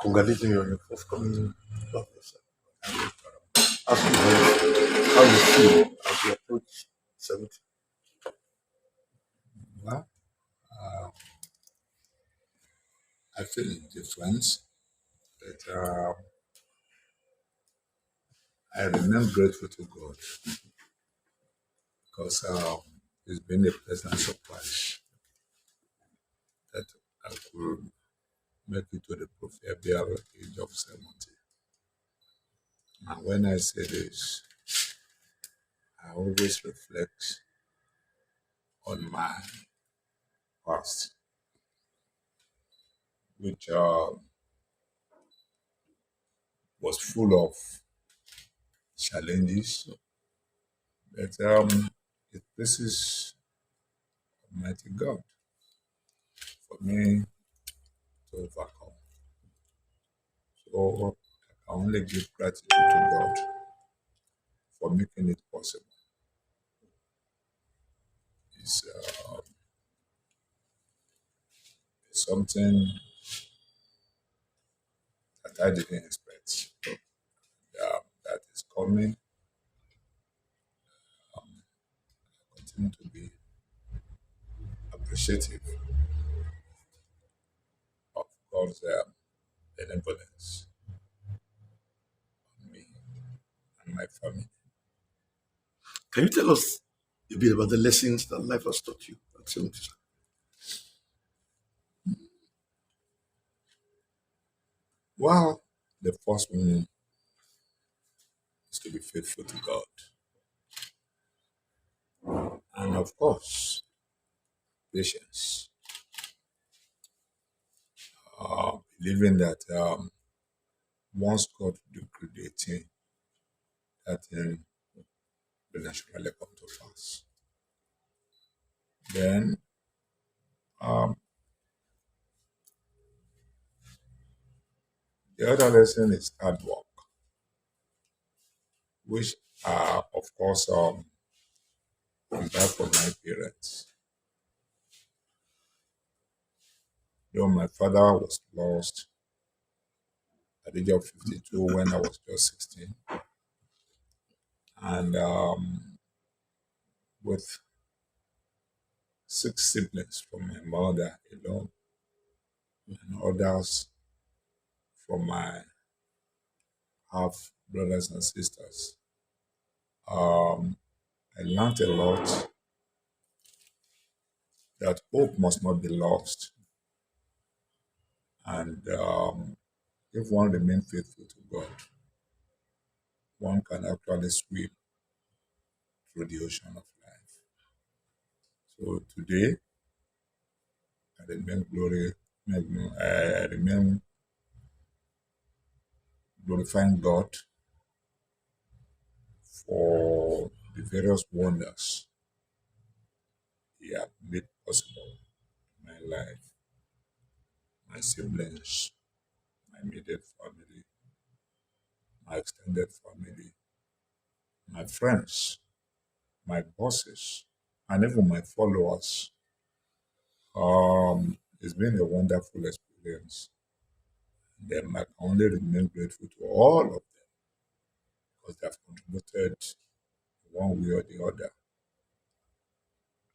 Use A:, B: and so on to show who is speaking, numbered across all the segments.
A: Congratulating you on your first commitment. God bless you. Ask you how you feel as you approach 70.
B: Well, I feel indifferent, but I remain grateful to God because it's been a pleasant surprise that I could make it to the proverbial age of 70. And when I say this, I always reflect on my past, which was full of challenges, but it pleases Almighty God for me to overcome. So I can only give gratitude to God for making it possible. It's something that I didn't expect. That is coming. Continue to be appreciative of God's benevolence on me and my family.
A: Can you tell us a bit about the lessons that life has taught you at 70?
B: Well, the first one is to be faithful to God. And of course, patience. Believing that once God decreed a thing, that thing will naturally come to pass. Then um, the other lesson is hard work, which of course I'm back from my parents. Though my father was lost at the age of 52 when I was just 16, and with 6 siblings from my mother alone, and others from my half brothers and sisters. I learned a lot that hope must not be lost. And if one remains faithful to God, one can actually swim through the ocean of life. So today, I remain I remain glorifying God for the various wonders He has made possible in my life, my siblings, my immediate family, my extended family, my friends, my bosses, and even my followers. It's been a wonderful experience. Then I can only remain grateful to all of them because they have contributed one way or the other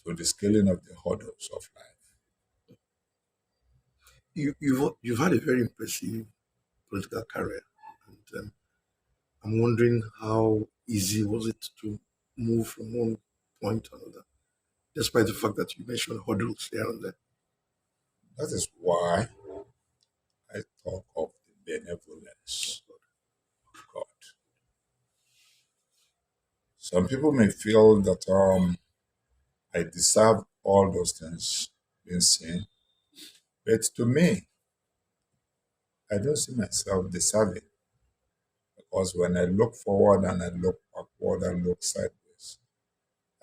B: to the scaling of the hurdles of life.
A: You've had a very impressive political career, and I'm wondering how easy was it to move from one point to another, despite the fact that you mentioned hurdles here and there.
B: That is why I talk of the benevolence of God. Some people may feel that I deserve all those things being seen, but to me, I don't see myself deserving because when I look forward and I look backward and look sideways,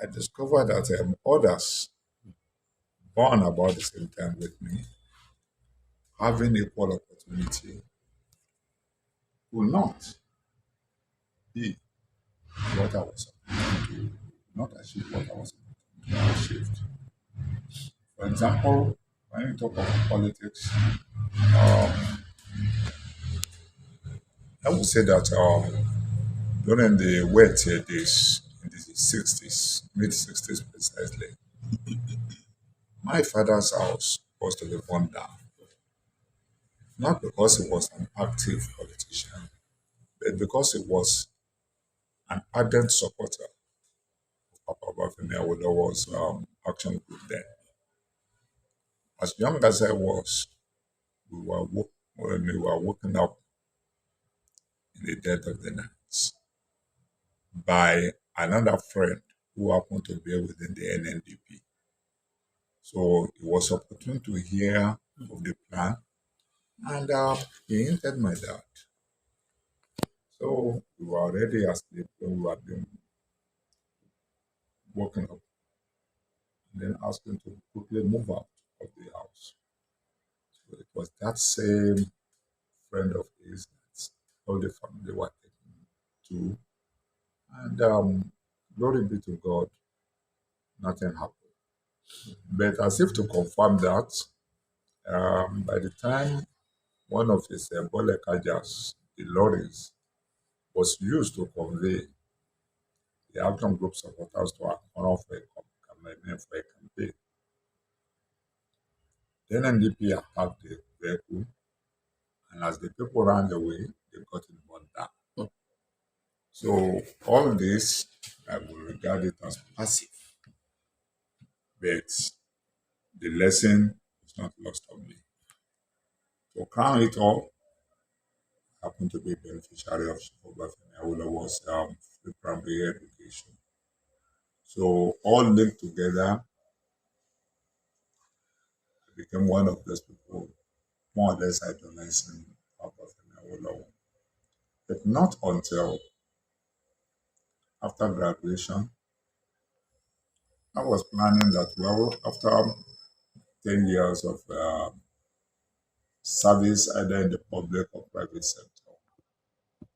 B: I discover that others born about the same time with me, having equal opportunity, will not be what I was supposed to do, not achieve what I was supposed to achieve. For example, when you talk about politics, um, I would say that during the wealthier days in the 60s, mid 60s precisely, my father's house was to be burned down. Not because he was an active politician, but because he was an ardent supporter of Obafemi Awolowo's action group then. As young as I was, when we were woken up in the dead of the night by another friend who happened to be within the NNDP. So it was opportune to hear of the plan, and he hinted my dad. So we were already asleep when we were being woken up, and then asked him to quickly move out of the house. So it was that same friend of his that all the family were taken to, and glory be to God, nothing happened. But as if to confirm that, by the time one of his Bole Kajas, the lorries, was used to convey the action group supporters to Akron for for a campaign, then NDP attacked the vehicle, and as the people ran away, they got it burned down. So all this, I will regard it as passive, but the lesson is not lost on me. To crown it all, I happen to be a beneficiary of Obafemi Awolowo's free primary education. So all linked together, I became one of those people more or less idolizing Obafemi Awolowo. But not until after graduation, I was planning that, well, after 10 years of service either in the public or private sector,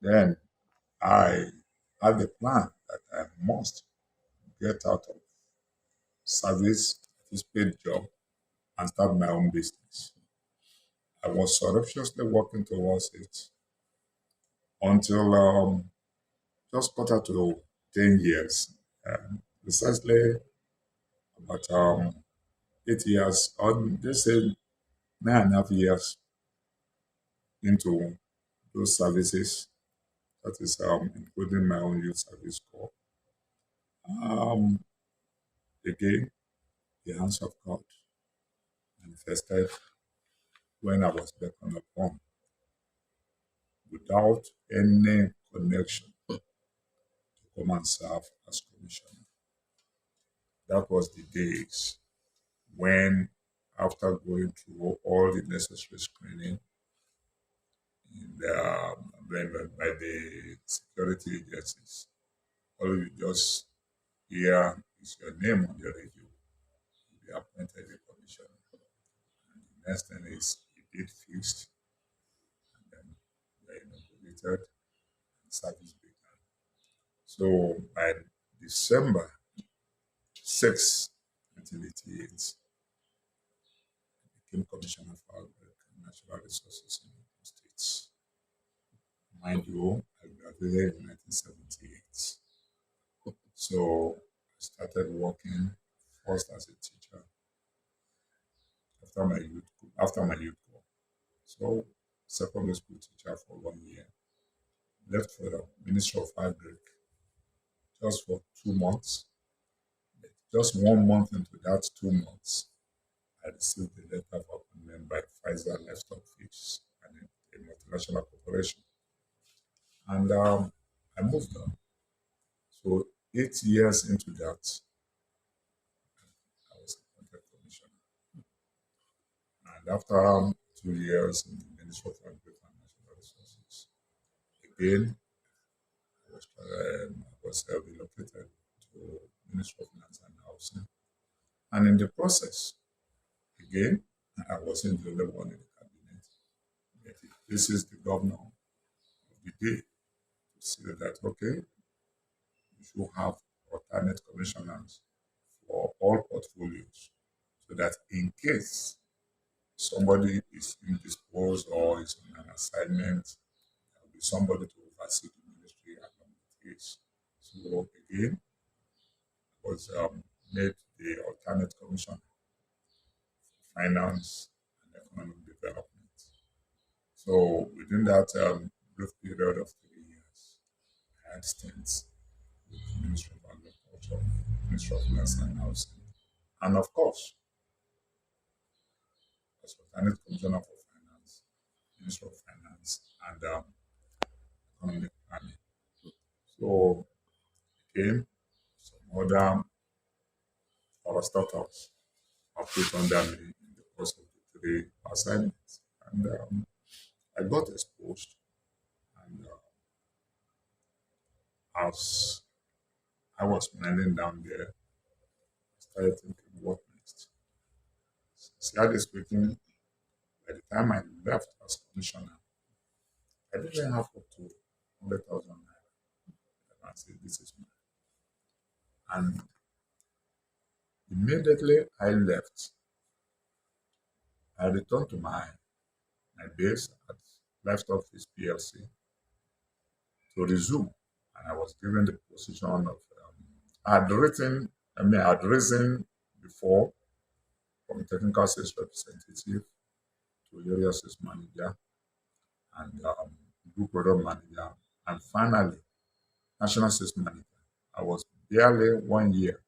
B: then I had a plan that I must get out of service, this paid job, and start my own business. I was surreptitiously working towards it until just quarter to 10 years. Precisely about 8 years, or just say 9.5 years into those services, that is including my own youth service corps. Um, Again, the hands of God manifested when I was beckoned upon without any connection to come and serve as commissioner. That was the days when, after going through all the necessary screening in by the security agencies, all you just hear is your name on the radio. You be appointed a commissioner. And the next thing is you did fixed, and then you are inaugurated and service began. So by December 6, 1988, I became Commissioner for Natural Resources in the States. Mind you, I graduated in 1978. So I started working first as a teacher after my youth corps. So secondary school teacher for 1 year. Left for the Ministry of Agric just for 2 months. Just 1 month into that 2 months, I received a letter of appointment by Pfizer Livestock Feeds, a multinational corporation. And I moved on. So 8 years into that, I was appointed commissioner. And after 2 years in the Ministry of Agriculture and Natural Resources, again, I was relocated to Ministry of Finance and Housing. And in the process, again, I wasn't the only one in the cabinet. But this is the governor of the day to say that, okay, we should have alternate commissioners for all portfolios so that in case somebody is indisposed or is on an assignment, there will be somebody to oversee the ministry along with his. So again, was made the alternate commissioner for finance and economic development. So within that brief period of 3 years, I had stints with the Ministry of Agriculture, Ministry of Lands and Housing, and of course, as alternate commissioner for finance, Ministry of Finance, and economic planning. So again, some other parastatals are put under me in the course of the three assignments. And I got exposed, and as I was minding down there, I started thinking, what next? Sincerely speaking, by the time I left as commissioner, I didn't have up to 100,000 naira. And I said, this is mine. And immediately I left, I returned to my base at Livestock Fish PLC to resume. And I was given the position of, I had risen before from technical sales representative to area sales manager and group product manager, and finally national sales manager. I was barely 1 year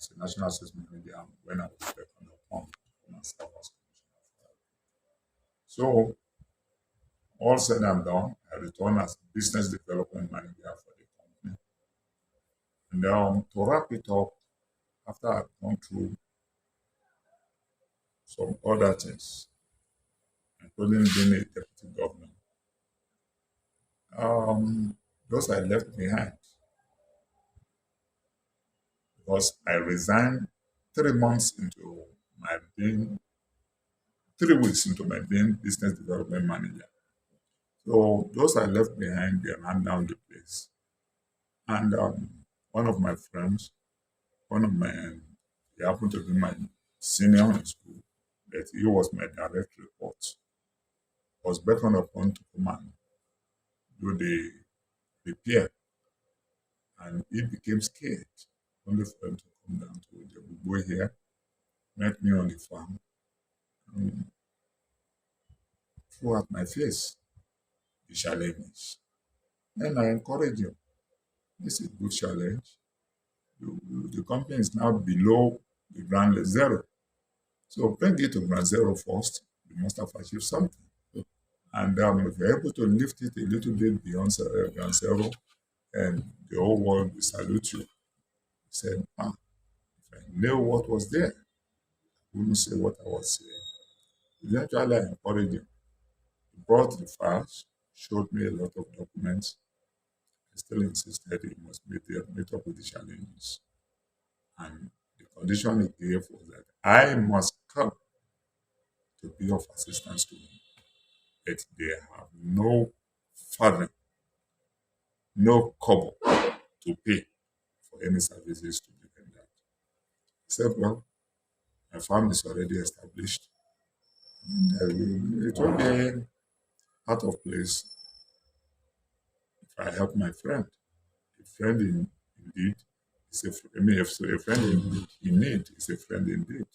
B: as a national sales manager when I was taken upon myself as commissioner. So all said and done, I returned as business development manager for the company. And to wrap it up, after I've gone through some other things, including being a deputy governor, um, those I left behind because I resigned 3 months into my being, 3 weeks into my being business development manager. So those I left behind, they ran down the place. And one of my friends, one of my, he happened to be my senior in school, but he was my direct report, was beckoned upon to come and do the repair. And he became scared, only for him to come down to the boy here, met me on the farm, and threw at my face the challenges. Then I encourage him. This is a good challenge. The company is now below the ground zero. So bring it to ground zero first. You must have achieved something. And if you're able to lift it a little bit beyond ground zero, and the whole world will salute you. He said, if I knew what was there, I wouldn't say what I was saying. Eventually, I encouraged him. He brought the files, showed me a lot of documents. I still insisted he must meet up with the challenges. And the condition he gave was that I must come to be of assistance to him. But they have no farthing, no kobo to pay for any services to be rendered. He said, well, my farm is already established. It will be out of place if I help my friend. A friend indeed is a friend. I mean, if a friend in need is a friend indeed.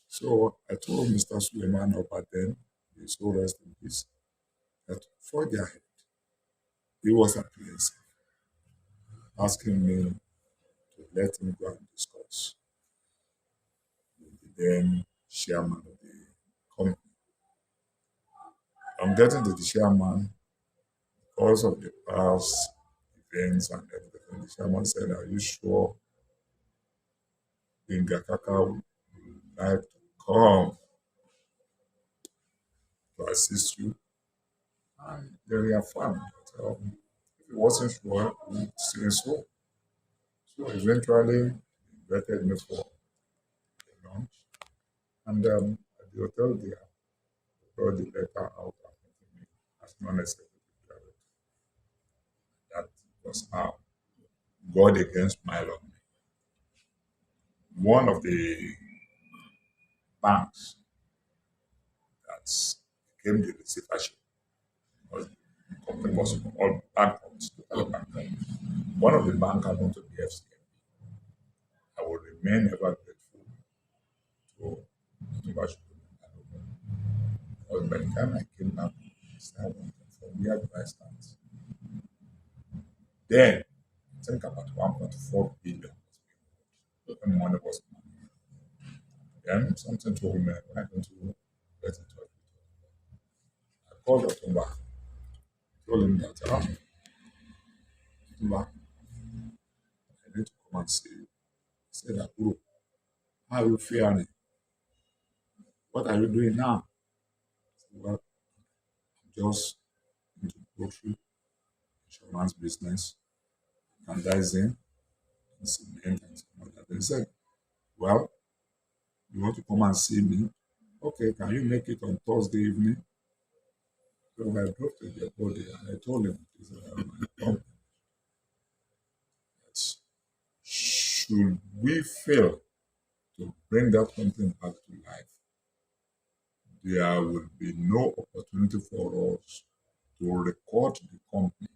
B: So I told Mr. Suleiman about then, his soul rest in peace, that for their head, he was apprehensive, asking me to let him go and discuss with the then chairman of the company. I'm getting to the chairman because of the past events and everything. The chairman said, are you sure Gbenga Kaka would like to come to assist you? And they reaffirmed that if he wasn't sure, he would say so. So eventually, he invited me for a lunch. And at the hotel there, they brought the letter out appointing me as non-executive director. That was how God again smiled on me. One of the banks that became the receivership was company was all bankrupt, totally bankrupt. One of the bank happened to be FCMB. I will remain ever grateful to whatever should be because by the time I came back, I started wondering from where do I start? Then I think about 1.4 billion was being owed when money was money. Then something told me, why don't you get in touch with us? I called Otumba, told him that, Otumba, I need to come and see you. He said, Aburo, how are you feeling? What are you doing now? I said, well, I'm just into poultry, insurance business, merchandising, and cement and some other things. He said, well, you want to come and see me? Okay, can you make it on Thursday evening? So I drove to their body and I told him, this is my company. That should we fail to bring that company back to life, there will be no opportunity for us to record the company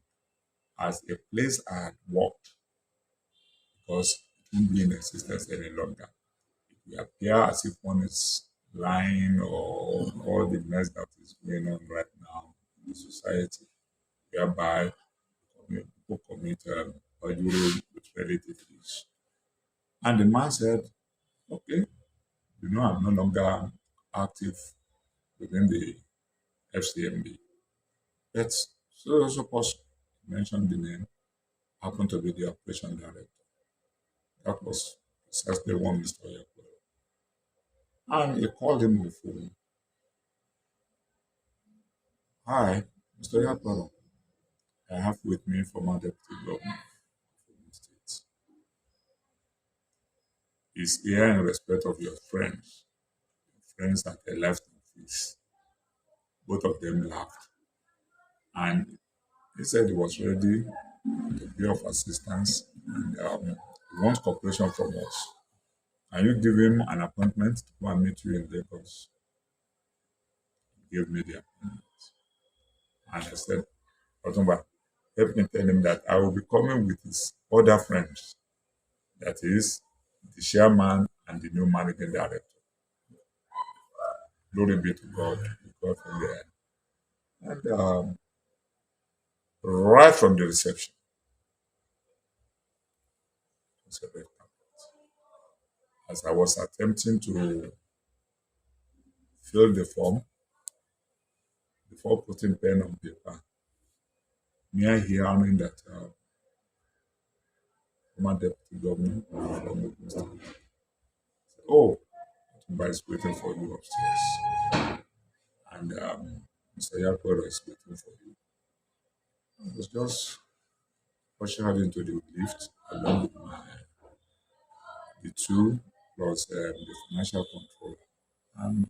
B: as a place I had worked because it won't be in existence any longer. It will appear as if one is lying or all the mess that is going on right now in the society, whereby people commit perjury with relatives. And the man said, okay, I'm no longer active within the FCMB. But so suppose mention the name, happened to be the operation director. That was precisely one Mr. Yakuro. And he called him on the phone. Hi, Mr. Yakuro. I have with me former deputy governor of the state. He's here in respect of your friends that I left office. Both of them laughed. And he said he was ready to be of assistance and he wants cooperation from us. Can you give him an appointment to come and meet you in Lagos? He gave me the appointment. And I said, Otumba, help me tell him that I will be coming with his other friends. That is the chairman and the new managing director. Glory be to God. We got from there. And right from the reception, it was a red carpet. As I was attempting to fill the form before putting pen on paper, mere hearing that former deputy governor from Ogun State said, oh, Otumba is waiting for you upstairs. And Mr. Yakwero is waiting for you. I was just ushered into the lift along with the two plus the financial controller. And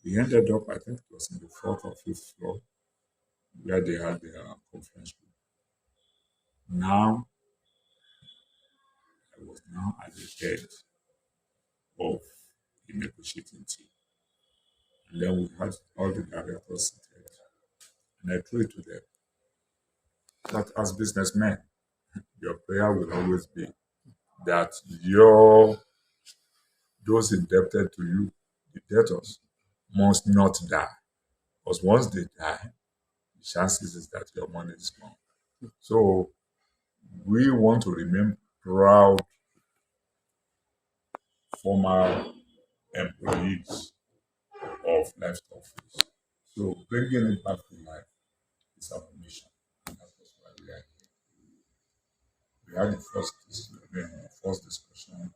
B: we ended up, I think it was in the fourth or fifth floor where they had their conference room. Now, I was now at the head of the negotiating team. And then we had all the directors seated. And I threw it to them that as businessmen, your prayer will always be that your those indebted to you, the debtors, must not die. Because once they die, the chances is that your money is gone. So we want to remain proud former employees of Life Office. So bringing it back to life is our mission. And that was why we are here. We had the first discussion,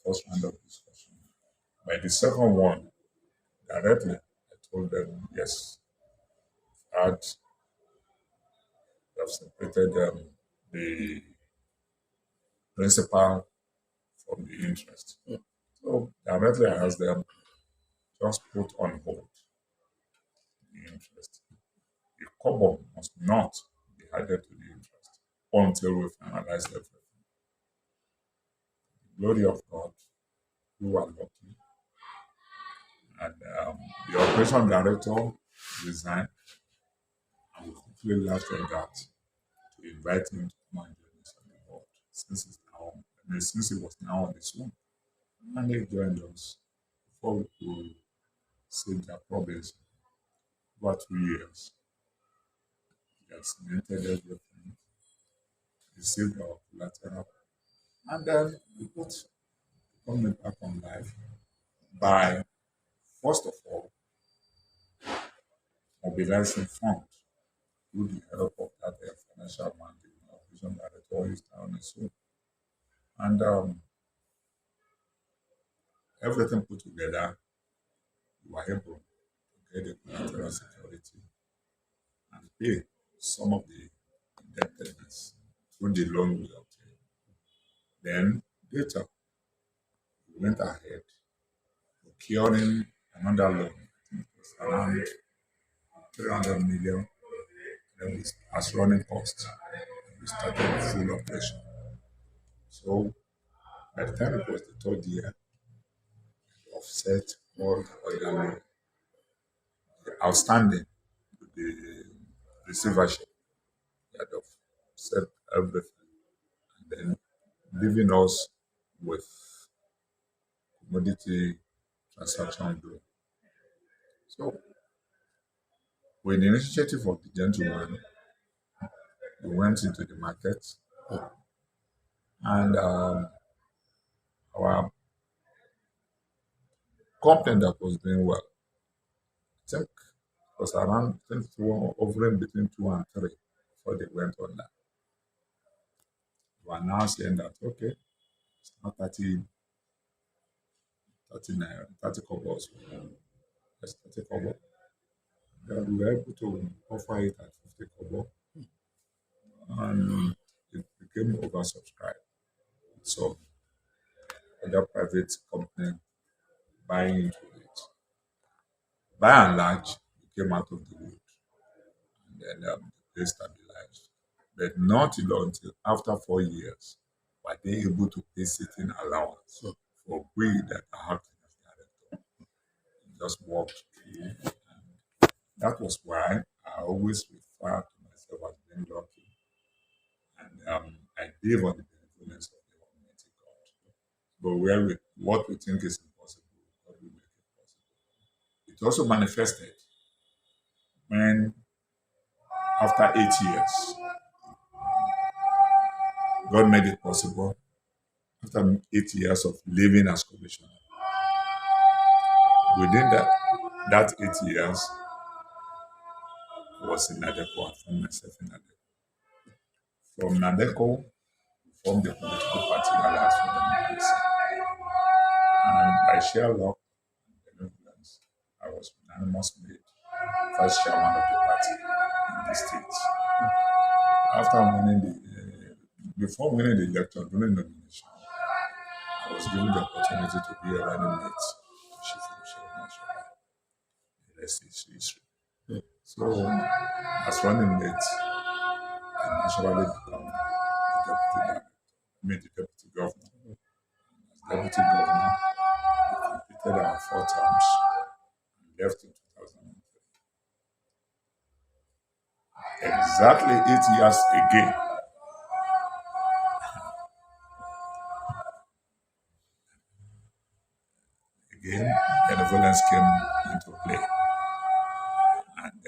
B: first round of discussion. By the second one, directly, I told them, yes, had have separated the principal from the interest. So directly I asked them, just put on hold the interest. The kobo must not be added to the interest until we finalize everything. The glory of God, we were lucky. And the operation director resigned and we actually laughed at that to invite him to come and join us on the board since he was now on his own. And he joined us before we could save their problems. About 2 years, he had cemented everything, received our collateral, and then we put coming back on life by, first of all, mobilizing funds through the help of that financial man, the operation director is down and so. And everything put together, we were able to get the collateral security and pay some of the indebtedness through the loan we obtained. Then later, we went ahead procuring another loan. I think it was around 300 million. Then we, as running costs, we started the full operation. So by the time it was the third year, we offset all the other loan, the outstanding, the receivership, we had offset everything, and then leaving us with commodity transaction doing. So with the initiative of the gentleman, we went into the market and our company that was doing well, I think it was around, I think it was hovering between 2 and 3 before they went on that. We are now saying that, okay, it's now 30 naira, 30 cobbles. Yes, 30 kobo. Then we were able to offer it at 50 kobo and it became oversubscribed. So other private company buying into it. By and large, we came out of the wood and then the place stabilized. But not until after 4 years were they able to pay certain allowance for we that are acting as director. It just walked through. That was why I always refer to myself as being lucky. And I live on the benevolence of the Almighty God. But what we think is impossible, God will make it possible. It also manifested when, after 8 years, God made it possible. After 8 years of living as commissioner, within that 8 years, I was in Nadeko. I found myself in Nadeko. From Nadeko, we formed the political party Alliance for Democracy. And by sheer luck and benevolence, I was unanimously made vice chairman of the party in the state. After winning before winning the election, during the nomination, I was given the opportunity to be a running mate to Chief National. The rest is history. So, as running mate, I naturally become the deputy governor. As deputy governor, we completed our 4 terms and left in 2003. Exactly 8 years again, benevolence came into play, and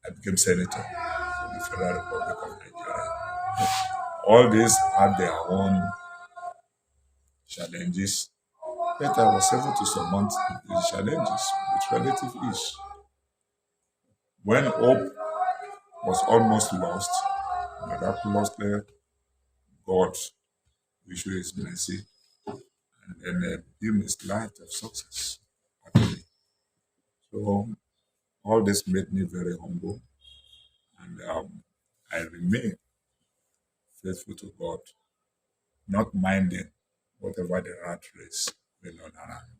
B: I became senator for the Federal Republic of Nigeria. All these had their own challenges, but I was able to surmount the challenges with relative ease. When hope was almost lost, miraculously, God issued His mercy and then beam His light of success upon me. So all this made me very humble, and I remain faithful to God, not minding whatever the rat race going on around me.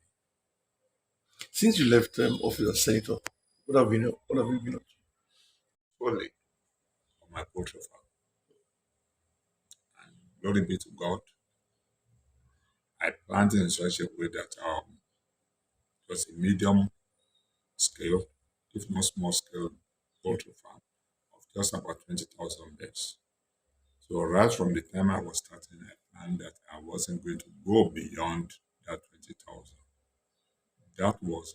A: Since you left office as senator, what have you been up to?
B: Fully on my profile. And glory be to God, I planted in such a way that it was a medium scale, if not small scale, poultry farm of just about 20,000 birds. So right from the time I was starting, I planned that I wasn't going to go beyond that 20,000. That was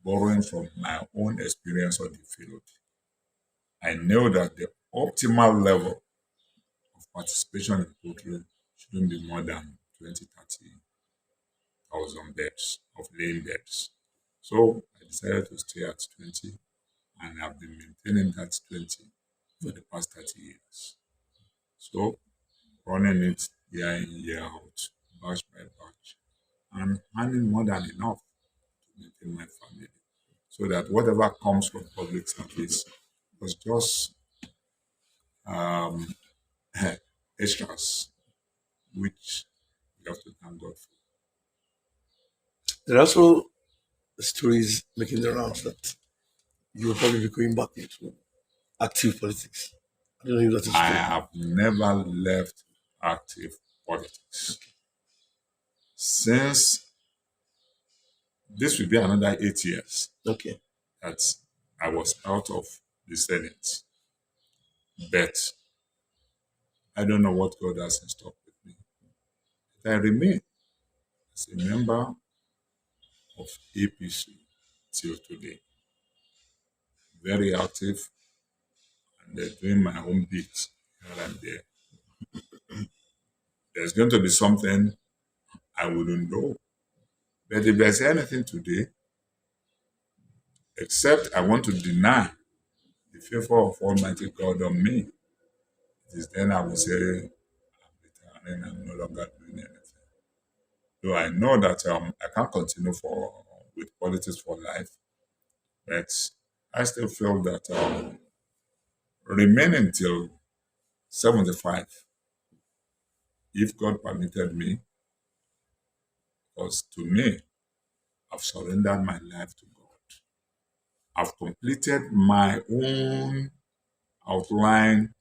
B: borrowing from my own experience on the field. I know that the optimal level of participation in poultry shouldn't be more than 20, 30,000 birds of laying birds. So I decided to stay at 20 and I've been maintaining that 20 for the past 30 years. So running it year in, year out, batch by batch, and earning more than enough to maintain my family. So that whatever comes from public service was just um, extras, which we have to thank God for.
A: There are also stories making the rounds that you will probably be going back into active politics. I don't know if that is
B: I
A: true.
B: have never left active politics. Since this will be another 8 years
A: Okay.
B: that I was out of the Senate. But I don't know what God has in store with me. But I remain as a member of APC till today. Very active and doing my own bit here and there. There's going to be something I wouldn't know. But if there's anything today, except I want to deny the favor of Almighty God on me, it is then I will say, I'm retiring, I'm no longer doing anything. Though I know that I can't continue for with politics for life, but I still feel that remaining till 75, if God permitted me, because to me, I've surrendered my life to God. I've completed my own outline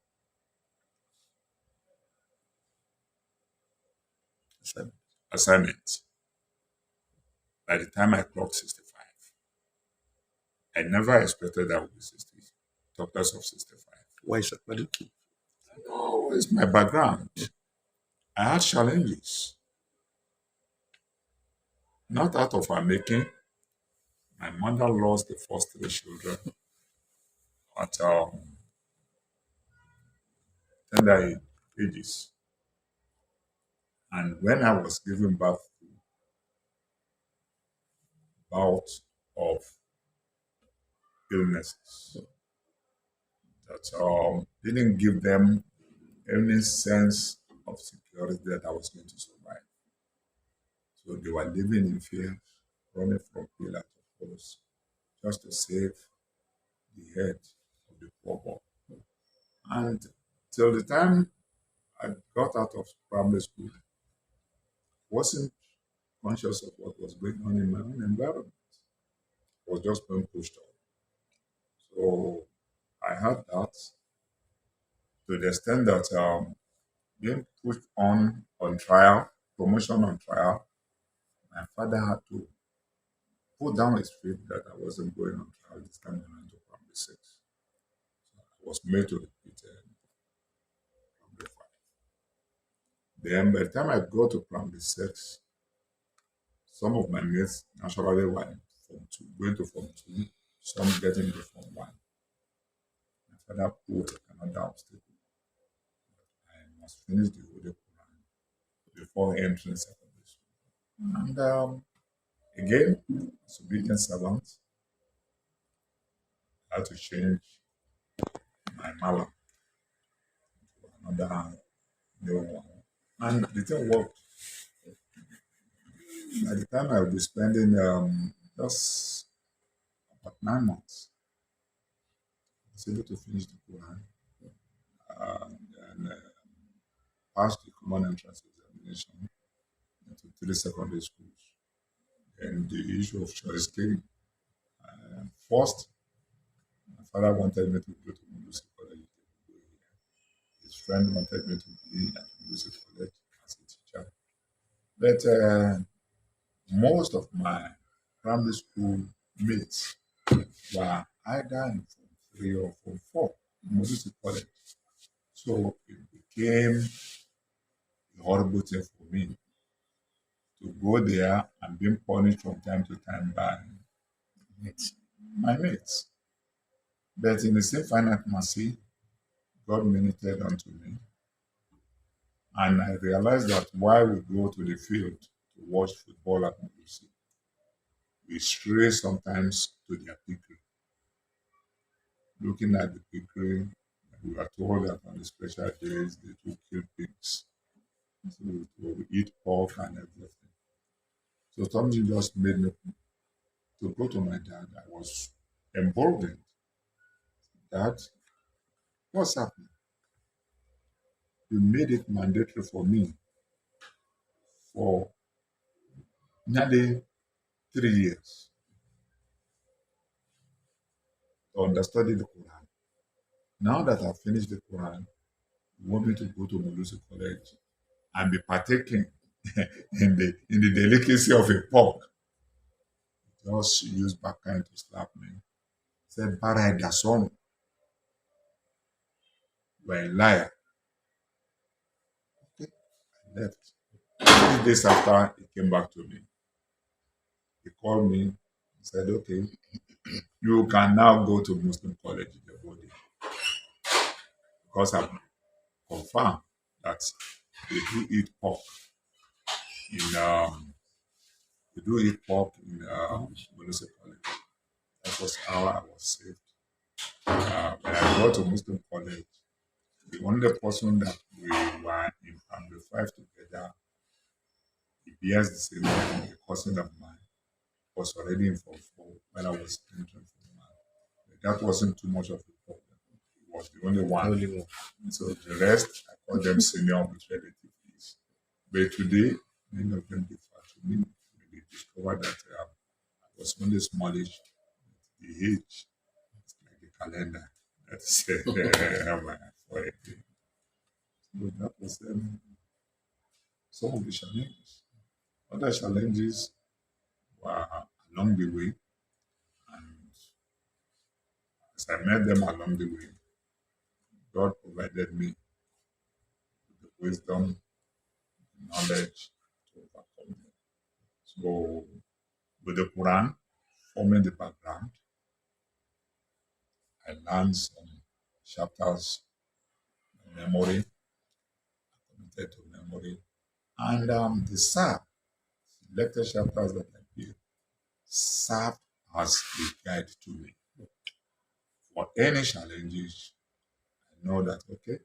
A: So,
B: assignment by the time I clocked 65. I never expected I would be 60, doctors of 65.
A: why is that? Why do you
B: Oh, it's my background. I had challenges, not out of our making. My mother lost the first three children at tender ages. And when I was giving birth to bout of illnesses that didn't give them any sense of security that I was going to survive. So they were living in fear, running from pillar to post, just to save the head of the poor boy. And till the time I got out of primary school, wasn't conscious of what was going on in my own environment. I was just being pushed on. So I had that to the extent that being pushed on trial, promotion on trial, my father had to put down his feet that I wasn't going on trial this time around to primary six. So I was made to repeat primary five. Then by the time I got to primary six, some of my mates naturally were in form two, going to form two, some getting to form one. My father put another obstacle. I must finish the Holy Quran before entering secondary school. And again, as obedient servant, I had to change my malam to another new one. And the thing worked. By the time I will be spending just about 9 months, I was able to finish the Quran and pass the common entrance examination into three secondary schools. And the issue of choice came. First, my father wanted me to go to music college. His friend wanted me to be at music college as a teacher. But most of my primary school mates were either in Form 3 or Form 4 in Moses College. So it became a horrible thing for me to go there and being punished from time to time by my mates. But in the same finite mercy, God ministered unto me. And I realized that while we go to the field to watch football at Moses, we stray sometimes to their pickery. Looking at the pickery, we are told that on the special days they do kill pigs. So we eat pork and everything. So something just made me to go to my dad. I was emboldened. Dad, what's happening? You made it mandatory for me for nearly 3 years to understudy the Quran. Now that I've finished the Quran, you want me to go to Mulusi College and be partaking in the delicacy of a pork. Just used backhand to slap me. Said, Bara da son, you're a liar. Okay, I left. 3 days after, he came back to me. He called me and said, okay, you can now go to Muslim college in the body because I've confirmed that they do eat pork in Muslim college. That was how I was saved. When I got to Muslim college, the only person that we were in primary 5 together, he bears the same name, a cousin of mine, was already in Form 4 when I was entering Form 1. That wasn't too much of a problem. He was the only one.
A: Only one.
B: So the rest, I call them senior with relative ease. But today, many of them differ to me. When they discovered that I was only smallish, the age is like the calendar. That's for a day. So that was some of the challenges. Other challenges were along the way, and as I met them along the way, God provided me with the wisdom, knowledge to overcome them. So, with the Quran forming the background, I learned some chapters in memory, committed to memory, and the selected chapters that I did served as a guide to me. For any challenges, I know that, okay,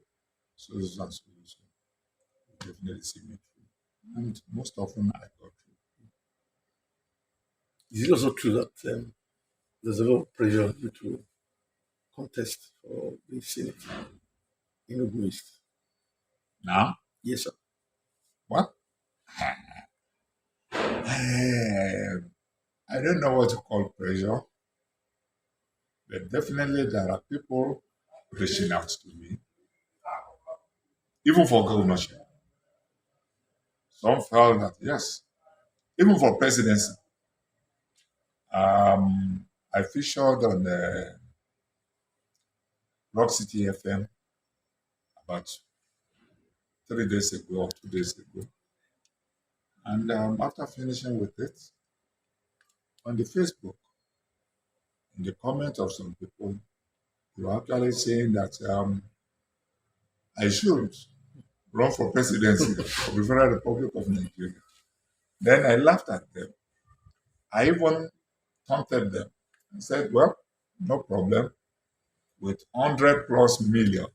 B: so and so, will definitely see me through. And most often I got through.
A: Is it also true that there's a lot of pressure on you to contest for the Senate in Ogun East?
B: Now,
A: Yes, sir.
B: what? I don't know what to call pressure, but definitely there are people reaching out to me, even for governorship. Some felt that, yes, even for presidency. I featured on Rock City FM about 3 days ago or 2 days ago. And after finishing with it, on the Facebook, in the comment of some people, they were actually saying that I should run for presidency of the Federal Republic of Nigeria. Then I laughed at them. I even taunted them and said, well, no problem. With 100 plus million,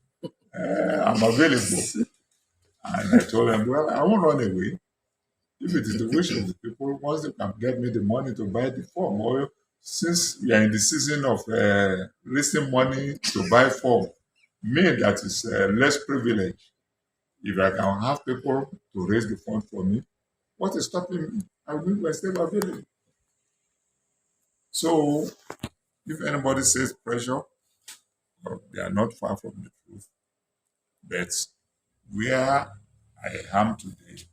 B: I'm available. And I told them, well, I won't run away. If it is the wish of the people, once they can get me the money to buy the form, or since we are in the season of raising money to buy form, me that is less privileged. If I can have people to raise the fund for me, what is stopping me? I will make myself available. So, if anybody says pressure, well, they are not far from the truth. But where I am today,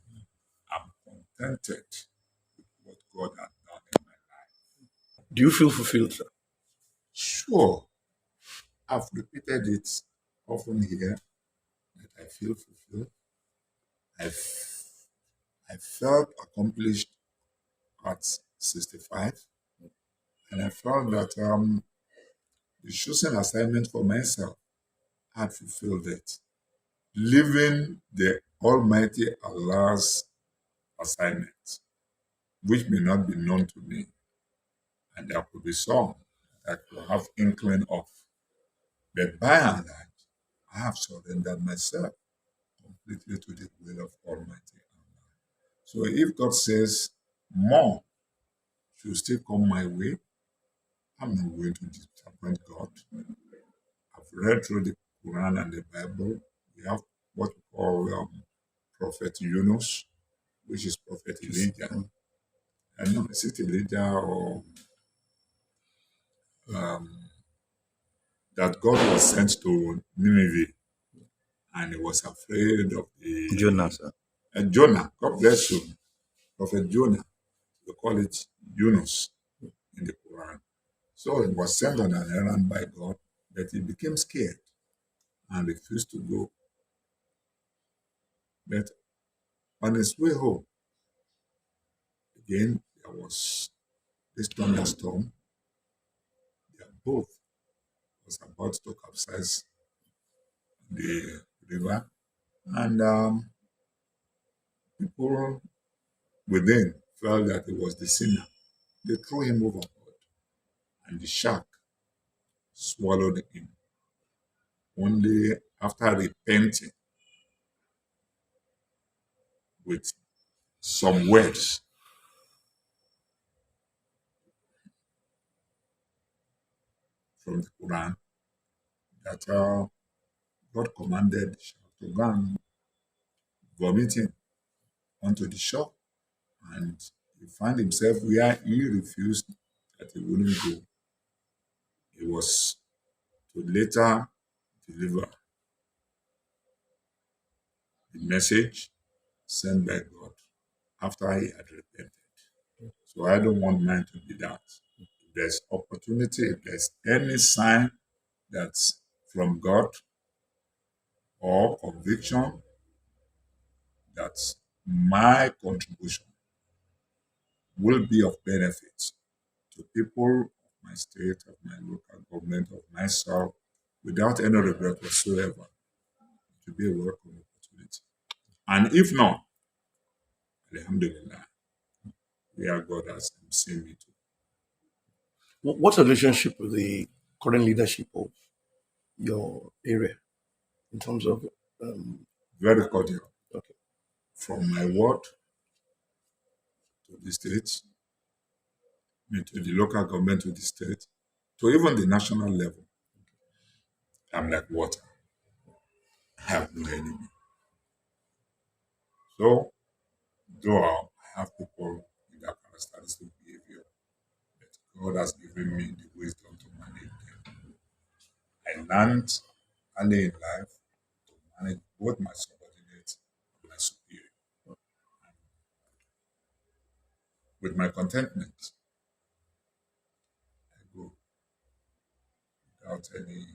B: I'm contented with what God has done in my life.
A: Do you feel fulfilled, sir?
B: Sure, I've repeated it often here that I feel fulfilled. I've, I felt accomplished at 65, and I felt that the chosen assignment for myself had fulfilled it. Living the Almighty Allah's assignment, which may not be known to me, and there could be some that I could have inkling of. But by and large, I have surrendered myself completely to the will of Almighty Allah. So if God says more should still come my way, I'm not going to disappoint God. I've read through the Quran and the Bible. We have what we call Prophet Yunus, which is Prophet Elijah. I know, is it Elijah or um, that God was sent to Nineveh and he was afraid of the
A: Jonas.
B: Jonah. God bless you, Prophet Jonah. We call it Yunus in the Quran. So he was sent on an errand by God, but he became scared and refused to go. But on his way home, again, there was this thunderstorm. Their boat was about to capsize the river, and people within felt that he was the sinner. They threw him overboard, and the shark swallowed him. Only after repenting with some words from the Quran that God commanded the shark to go and vomit him onto the shore. And he found himself where he refused that he wouldn't go. He was to later deliver the message sent by God after he had repented. So I don't want mine to be that. If there's opportunity, if there's any sign that's from God or conviction that my contribution will be of benefit to people of my state, of my local government, of myself, without any regret whatsoever, to be a welcome opportunity. And if not, Alhamdulillah, where God has seen me to.
A: What's the relationship with the current leadership of your area in terms of um,
B: Very cordial.
A: okay,
B: From my ward to the state, to the local government to the state, to even the national level. I'm like water. I have no enemy. So, though I have people with that characteristic behavior, but God has given me the wisdom to manage them. I learned early in life to manage both my subordinates and my superior. With my contentment, I go without any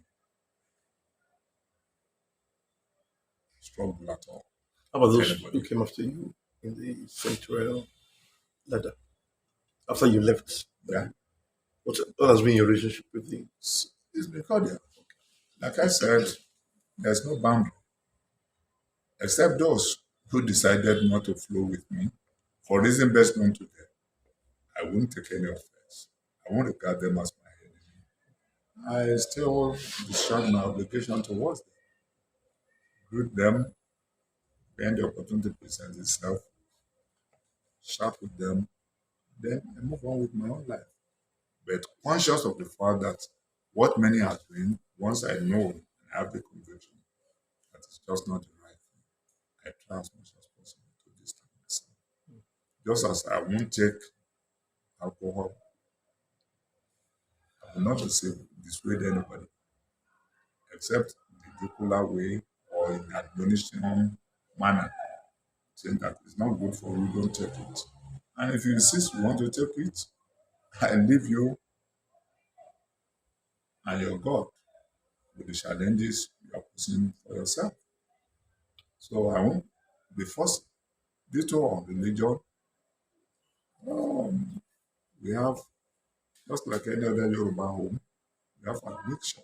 B: struggle at all
A: how about
B: with
A: those who
B: anybody.
A: came after you in the central ladder after you left?
B: Yeah,
A: What has been your relationship with the
B: it's been cordial. Like I said, there's no boundary except those who decided not to flow with me for reason best known to them. I won't take any offense. I won't regard them as my enemy. I still discharge my obligation towards them, greet them when the opportunity presents itself, chat with them, then I move on with my own life. But conscious of the fact that what many are doing, once I know and have the conviction that it's just not the right thing, I try as much as possible to distance myself. Just as I won't take alcohol, I will not dissuade anybody except the jocular way or in admonition manner, saying that it's not good for you, don't take it. And if you insist you want to take it, I leave you and your God. with the challenges you are posing for yourself. So I won't the first detour on religion. Um, we have just like any other Yoruba home, we have a mixture,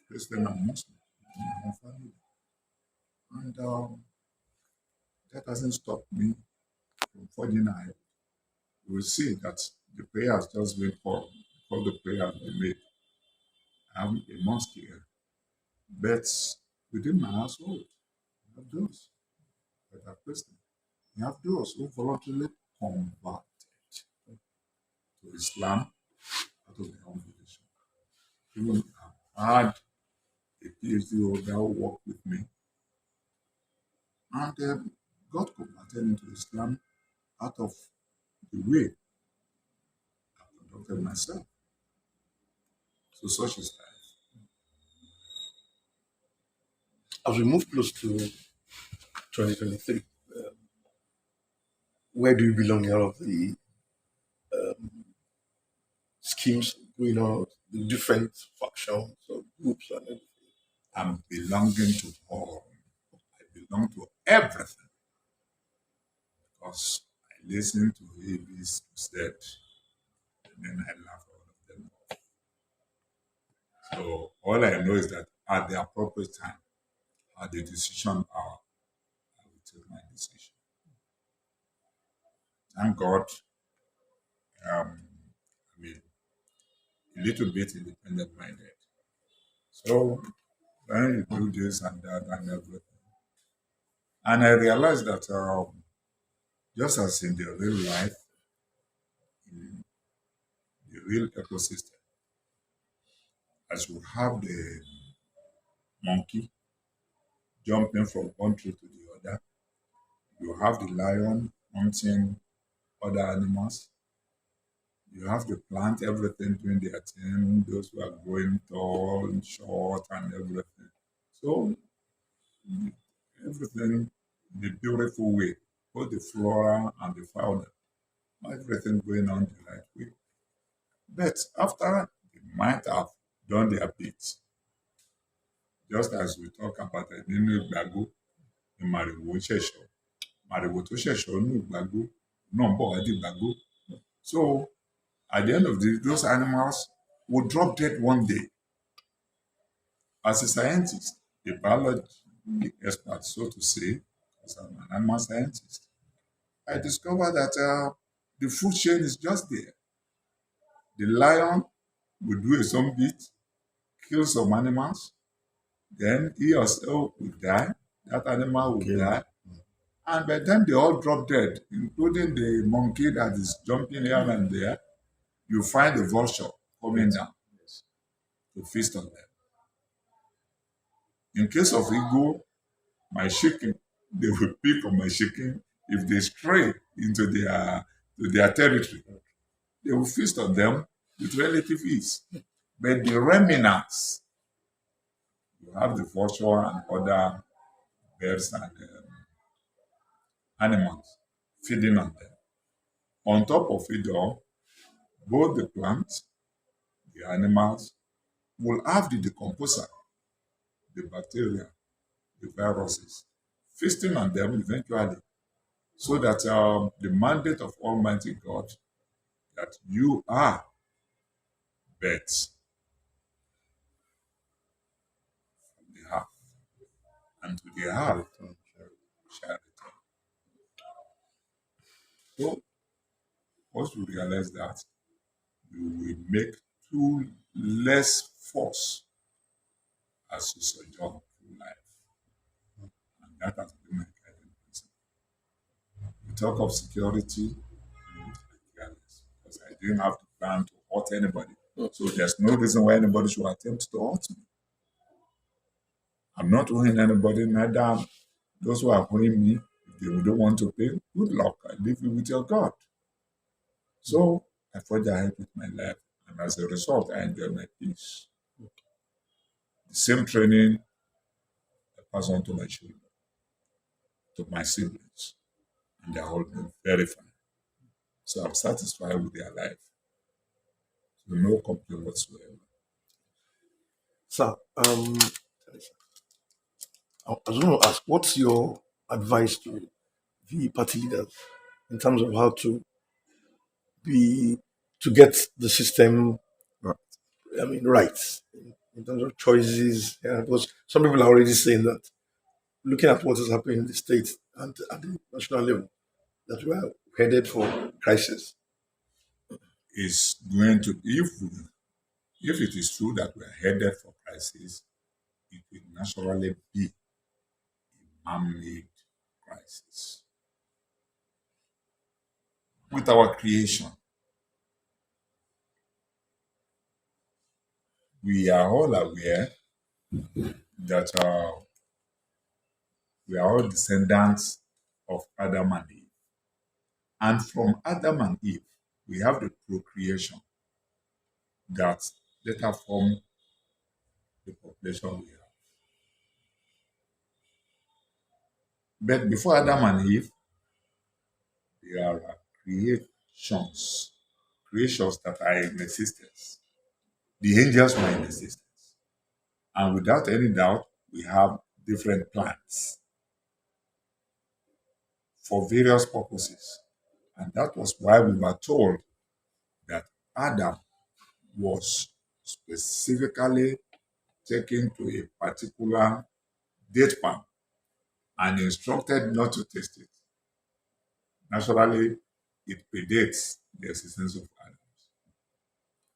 B: Christian and Muslim in my own family, and that hasn't stopped me from forging ahead. You will see that the prayer has just been called, before the prayer has been made. I'm a mosque here, but within my household, I have those that are Christian. You have those who voluntarily converted to Islam out of their own volition. Even I've had a PhD holder who worked with me and got converted into Islam out of the way I conducted myself. So such is life.
A: As we move close to 2023, where do you belong in all of the schemes going on, the different factions or groups and everything?
B: I'm belonging to all. I belong to everything because I listen to AB's said and then I laugh all of them off. So all I know is that at the appropriate time, at the decision hour, I will take my decision. Thank God, I mean, a little bit independent minded. So when you do this and that and everything, and I realized that just as in the real life, in the real ecosystem, as you have the monkey jumping from one tree to the other, you have the lion hunting other animals, you have the plant, everything doing their thing, those who are growing tall and short and everything. So everything in a beautiful way, both the flora and the fauna, everything going on the right way. But after they might have done their bit, just as we talk about it nínú ìgbàgbó ni màrìwò ṣẹ̀ṣọ́, màrìwò tó ṣẹ̀ṣọ́ nínú ìgbàgbó náà ń bọ̀ wá di ìgbàgbó. So at the end of the day, those animals will drop dead one day. As a scientist, a biology expert, so to say, because I'm an animal scientist, I discovered that the food chain is just there. The lion will do a some bit, kill some animals, then he or herself will die, that animal will die, and by the time they all drop dead, including the monkey that is jumping here and there, you find the vulture coming down to feast on them. In case of eagle, my chicken, they will pick on my chicken if they stray into their territory. They will feast on them with relative ease. But the remnants, you have the vulture and other birds and animals feeding on them. On top of it all, both the plants, the animals, will have the decomposer, the bacteria, the viruses, feasting on them eventually. So that the mandate of Almighty God that you are birds from the half, and to the half shall return. So once you realize that, you will make too less force as you sojourn through life. And that has been my guiding principle. We talk of security, careless, because I didn't have to plan to hurt anybody. So there's no reason why anybody should attempt to hurt me. I'm not owing anybody, neither those who are owing me. If they don't want to pay, good luck. I leave you with your God. So I forge ahead with my life, and as a result, I enjoy my peace. The same training I pass on to my children, to my siblings, and they're all doing very fine. So I'm satisfied with their life. So no complaint whatsoever.
A: Sir, I was going to ask, what's your advice to the party leaders in terms of how be to get the system, right in terms of choices? Yeah, because some people are already saying that, looking at what is happening in the states and at the national level, that we are headed for crisis.
B: Is going to if it is true that we are headed for crisis, it will naturally be a man-made crisis. With our creation, we are all aware that we are all descendants of Adam and Eve. And from Adam and Eve, we have the procreation that later formed the population we have. But before Adam and Eve, there are creations that are in existence. The angels were in existence. And without any doubt, we have different plants for various purposes. And that was why we were told that Adam was specifically taken to a particular date palm and instructed not to taste it. Naturally, it predates the existence of Adam.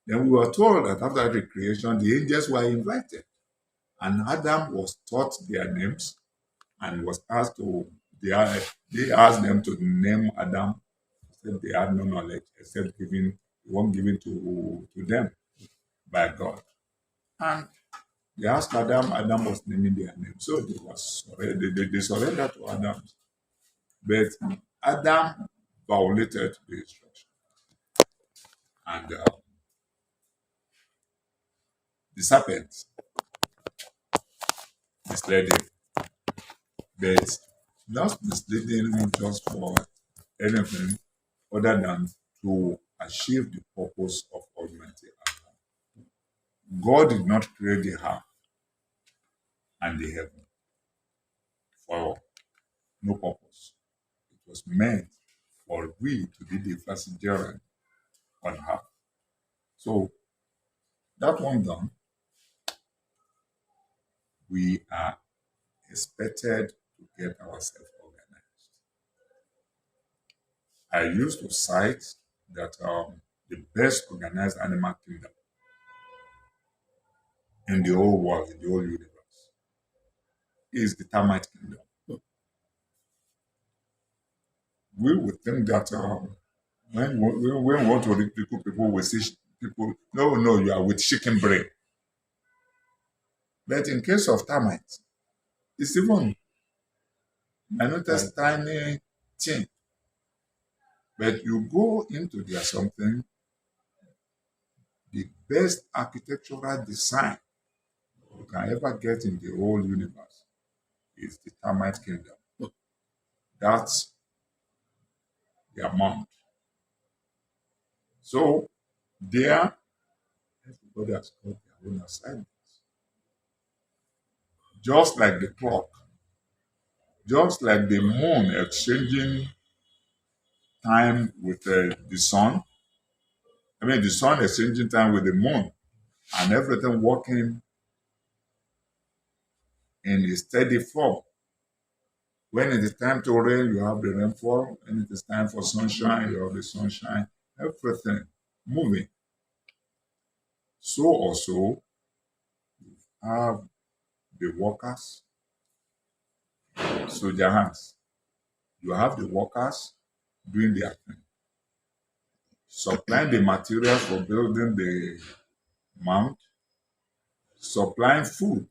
B: Then we were told that after the creation, the angels were invited, and Adam was taught their names and was asked to, they asked them to name Adam, said they had no knowledge except one given to them by God. And they asked Adam, Adam was naming their name. So they surrendered to Adam. But Adam violated the instruction. And the serpent misled him. But not misleading him just for anything other than to achieve the purpose of Almighty Allah. God did not create the earth and the heaven for no purpose. It was meant for we to be the vicegerent on earth. So that one done, we are expected to get ourselves organized. I used to cite that the best organized animal kingdom in the whole world, in the whole universe, is the termite kingdom. We would think that when we want to recruit people, we see people, no, no, you are with chicken brain. But in case of termites, it's even minutest tiny thing. But you go into their something, the best architectural design you can ever get in the whole universe is the termite kingdom. That's their mount. So there, everybody has got their own assignments. Just like the clock, just like the moon exchanging time with the sun. I mean, the sun exchanging time with the moon, and everything working in a steady flow. When it is time to rain, you have the rainfall. When it is time for sunshine, you have the sunshine. Everything moving. So also have the workers, soldier hands. You have the workers doing their thing, supplying the materials for building the mount, supplying food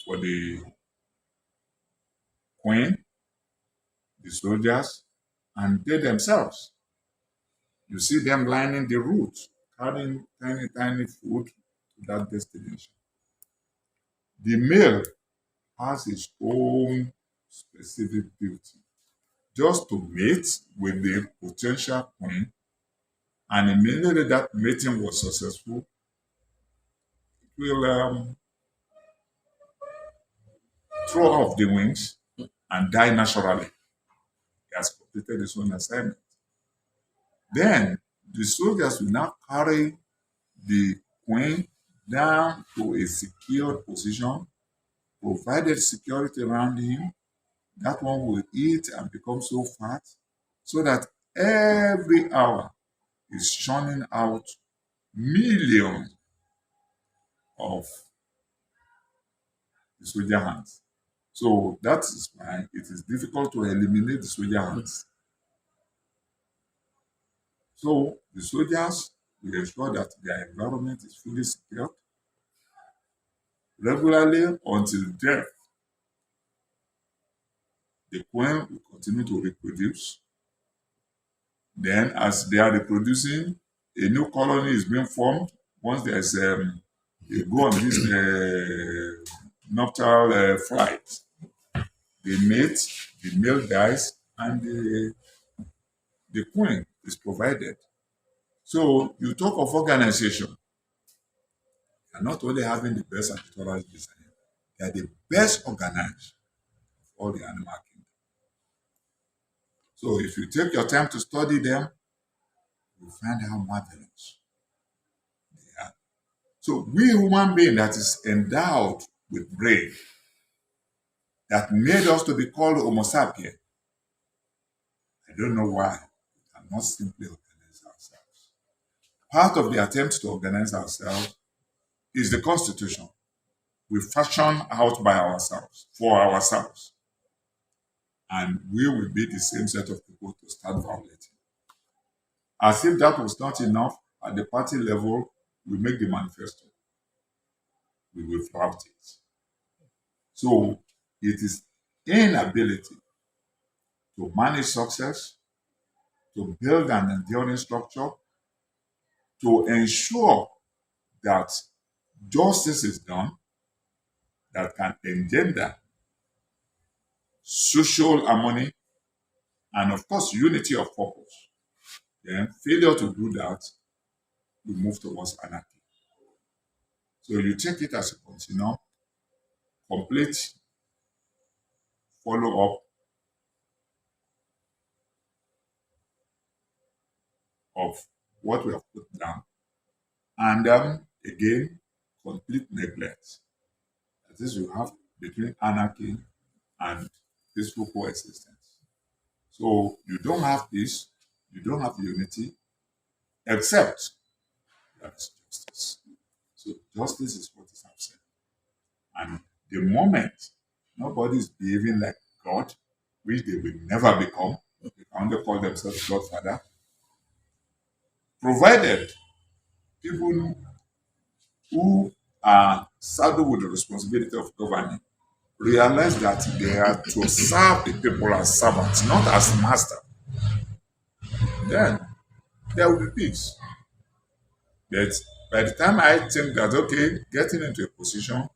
B: for the queen, the soldiers, and they themselves. You see them lining the route, carrying tiny, tiny food to that destination. The male has its own specific beauty, just to mate with the potential queen, and immediately that mating was successful, will throw off the wings and die naturally. He has completed his own assignment. Then the soldiers will now carry the queen down to a secured position, provided security around him. That one will eat and become so fat so that every hour is churning out millions of the soldier hands. So that is why it is difficult to eliminate the soldier hands. So the soldiers will ensure that their environment is fully secured regularly until death. The queen will continue to reproduce. Then, as they are reproducing, a new colony is being formed. Once there's they go on this nuptial flight, they mate, the male dies, and the queen is provided. So you talk of organization, they are not only having the best agricultural design, they are the best organized of all the animal kingdom. So if you take your time to study them, you find how marvelous they are. So we human being that is endowed with brain, that made us to be called Homo sapien, I don't know why we cannot simply organize ourselves. Part of the attempt to organize ourselves is the Constitution. We fashion out by ourselves, for ourselves. And we will be the same set of people to start violating. As if that was not enough, at the party level, we make the manifesto. We will flout it. So it is inability to manage success, to build an enduring structure, to ensure that justice is done that can engender social harmony and, of course, unity of purpose. Then, failure to do that, we move towards anarchy. So you take it as a continuum, complete follow up of what we have put down, and again, complete neglect. That is, you have between anarchy and peaceful coexistence. So you don't have peace, you don't have unity, except there is justice. So justice is what is absent. And the moment nobody is behaving like God, which they will never become, they can only call themselves Godfather, provided people who are saddled with the responsibility of governing realize that they are to serve the people as servants, not as master, then there will be peace. But by the time I think that, okay, getting into a position,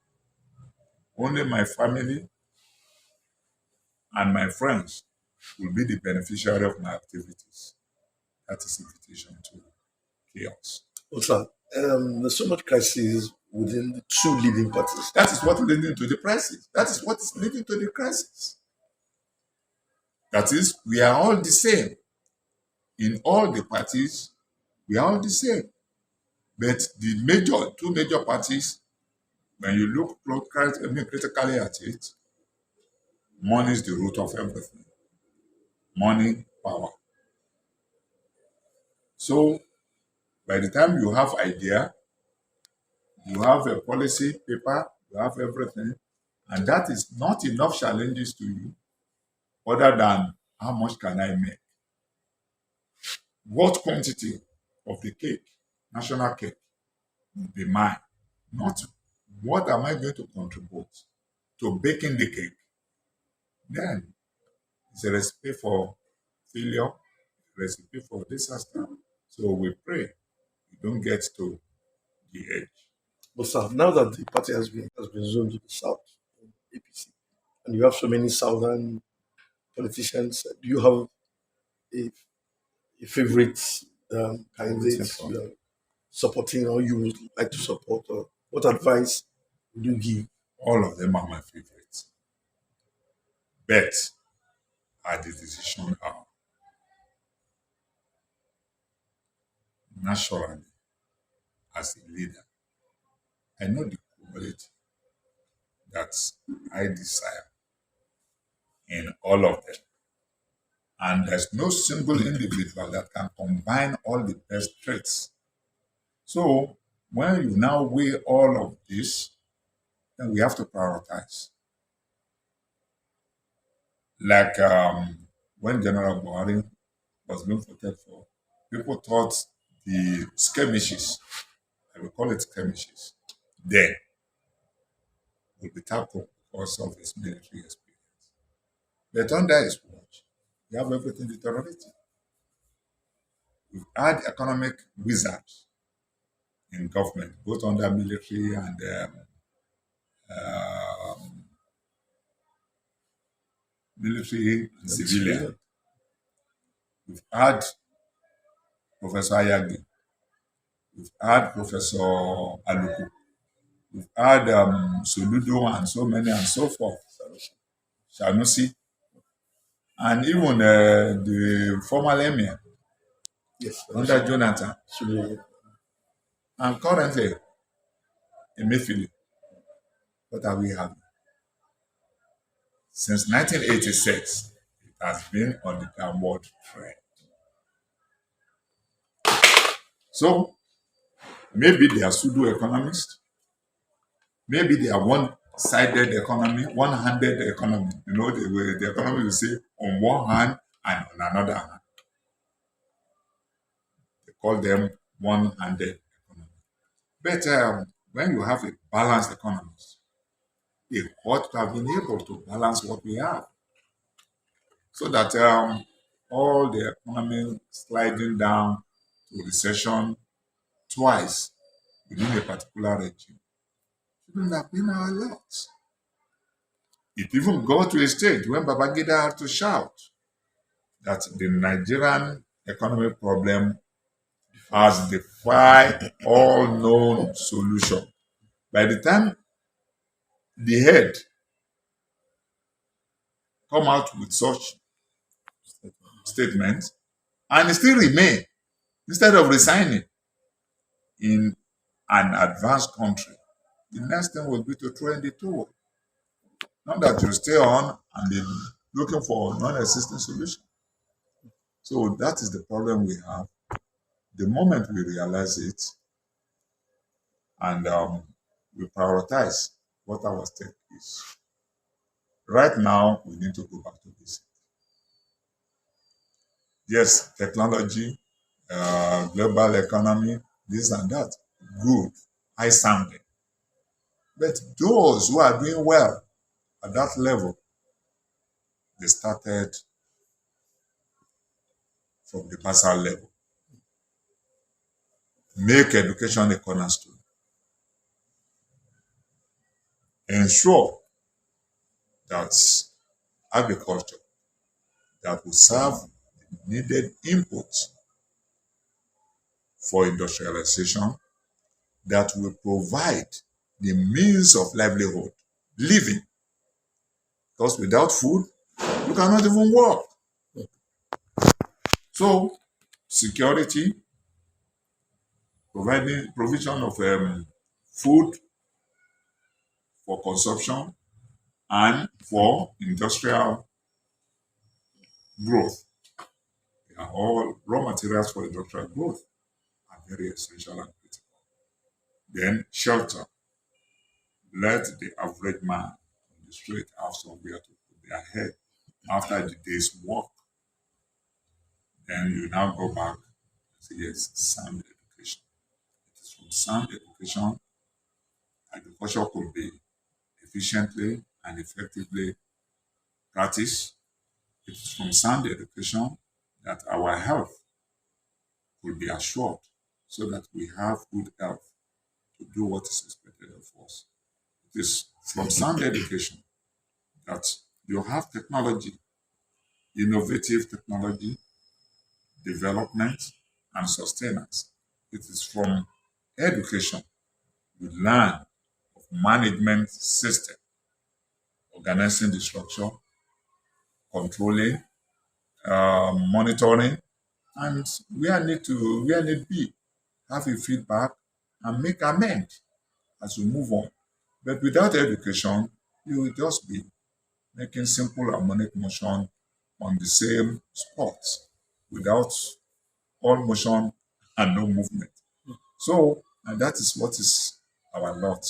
B: only my family and my friends will be the beneficiary of my activities, that is invitation to chaos.
A: But sir, there's so much crisis within the two leading parties.
B: That is what leading to the crisis. That is what is leading to the crisis. That is, we are all the same. In all the parties, we are all the same. But the two major parties, when you look critically at it, money is the root of everything. Money, power. So by the time you have idea, you have a policy paper, you have everything, and that is not enough challenges to you other than how much can I make? What quantity of the cake, national cake, will be mine? Not what am I going to contribute to baking the cake? Then it's a recipe for failure, a recipe for disaster. So we pray we don't get to the edge.
A: But sir, now that the party has been zoned to the south, APC, and you have so many southern politicians, do you have a, a favorite candidate
B: Simple.
A: you are supporting or you would like to support? Or What advice would you give?
B: All of them are my favorites. But at the decision hour, naturally, as a leader, I know the quality that I desire in all of them. And there's no single individual that can combine all the best traits. So when you now weigh all of this, then we have to prioritize. Like when General Buhari was being voted for, people thought the skirmishes, I will call it skirmishes, then will be tackled because of his military experience. But under his watch, we have everything deteriorating. We've had economic wizards in government, both under military and um, military and
A: And
B: civilian.
A: civilian.
B: We've had Professor Ayagi, we've had Professor Aluku, we've had Soludo and so many and so forth, Shanusi, and even the former emir
A: Yes,
B: under Jonathan,
A: Sulu.
B: and currently Emefiele. What are we having? Since 1986, it has been on the downward trend. So maybe they are pseudo economists, maybe they are one-sided economy, one-handed economy. You know, the economy will say on one hand and on another hand. They call them one-handed economy. But when you have a balanced economy, they ought to have been able to balance what we have so that all the economy sliding down to recession twice within a particular regime shouldn't have been our lot. It even got to a stage when Babangida had to shout that the Nigerian economic problem has defied all known solution. By the time the head come out with such statements and still remain instead of resigning in an advanced country, the next thing will be to throw in the towel. Not that you stay on and be looking for non-existent solution. So that is the problem we have. The moment we realize it and we prioritize what our stake is, right now we need to go back to this. Yes, technology, global economy, this and that, good, high sounding. But those who are doing well at that level, they started from the basal level. Make education a cornerstone. Ensure that agriculture that will serve the needed inputs for industrialization, that will provide the means of livelihood, living. Because without food, you cannot even work. So, security, providing provision of food for consumption and for industrial growth. They are all raw materials for industrial growth are very essential and critical. Then shelter. Let the average man on the street have somewhere to put their head after the day's work. Then you now go back and say, yes, sound education. It is from sound education, agriculture could be efficiently and effectively practiced. It is from sound education that our health will be assured so that we have good health to do what is expected of us. It is from sound education that you have technology, innovative technology, development, and sustenance. It is from education You learn of management system, organizing the structure, controlling, monitoring, and where need be, have a feedback and make amend as you move on. But without education, you will just be making simple harmonic motion on the same spot without all motion and no movement. So, and that is what is our lot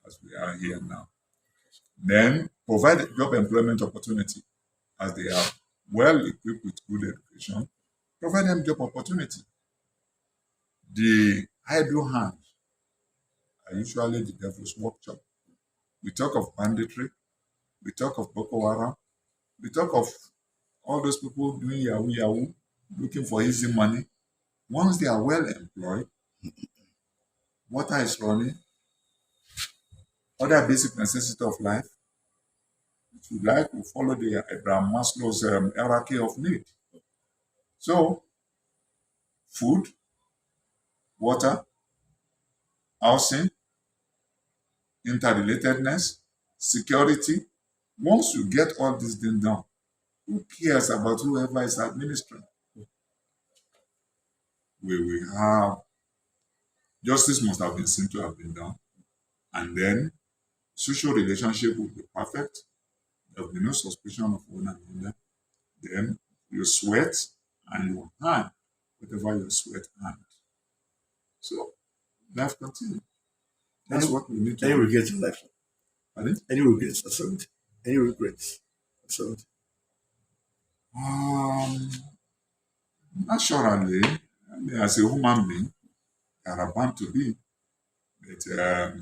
B: as we are here now. Then provide job employment opportunity as they are well equipped with good education. Provide them job opportunity. The idle hands are usually the devil's workshop. We talk of banditry, we talk of Boko Haram, we talk of all those people doing Yahoo Yahoo, looking for easy money. Once they are well employed, water is running, other basic necessity of life, if you like, we follow the Abraham Maslow's hierarchy of need. So, food, water, housing, interrelatedness, security. Once you get all these things done, who cares about whoever is administering? We will have justice must have been seen to have been done, and then social relationship will be perfect. There will be no suspicion of one another. Then you sweat and you hand whatever your sweat hand. So life continues. That's
A: Any,
B: what we need to
A: any
B: do.
A: regrets in life?
B: Pardon?
A: Any regrets? That's 70. Any regrets? 70.
B: Um, Naturally, I mean, as a human being, there are bound to be, but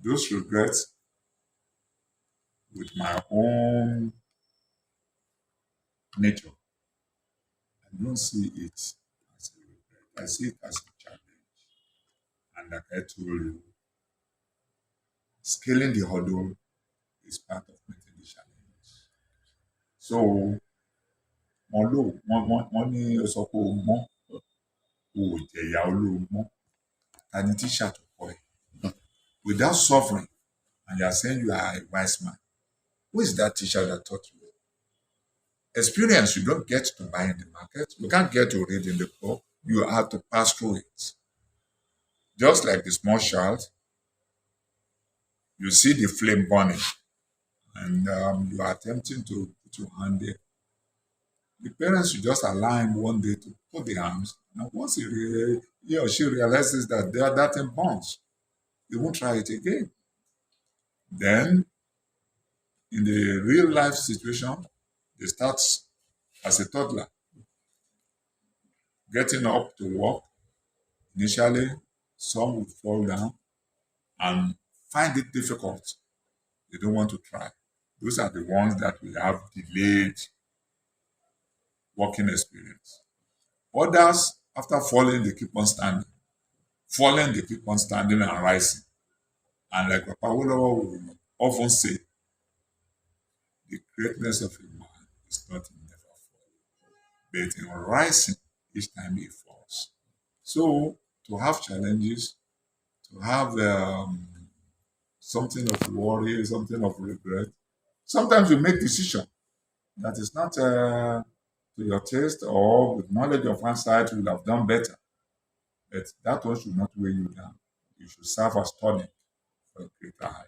B: those regrets with my own nature, I don't see it as a regret. I see it as a challenge. And like I told you, scaling the hurdle is part of meeting the challenge. So, wọ́n ní ó sọ pé o mọ́, o ò jẹ̀yà olóòmọ́, ta ni tíṣà tó kọ́ ẹ? Without suffering, and you are saying you are a wise man, who is that teacher that taught you? Experience you don't get to buy in the market. You can't get to read in the book. You have to pass through it. Just like the small child, you see the flame burning, and you are attempting to put your hand there. The parents should just allow him one day to put the arms, and once he or she realizes that that thing burns, they won't try it again. Then, in the real life situation, they start as a toddler, getting up to walk. Initially, some will fall down and find it difficult. They don't want to try. Those are the ones that will have delayed walking experience. Others, after falling, they keep on standing. Falling, they keep on standing and rising. And like Papa Wolowo will often say, the greatness of a man is not in never falling, but in rising each time he falls. So, to have challenges, to have something of worry, something of regret, sometimes you make decision that is not to your taste or with knowledge of hindsight you would have done better. But that one should not weigh you down. You should serve as tonic for a greater height.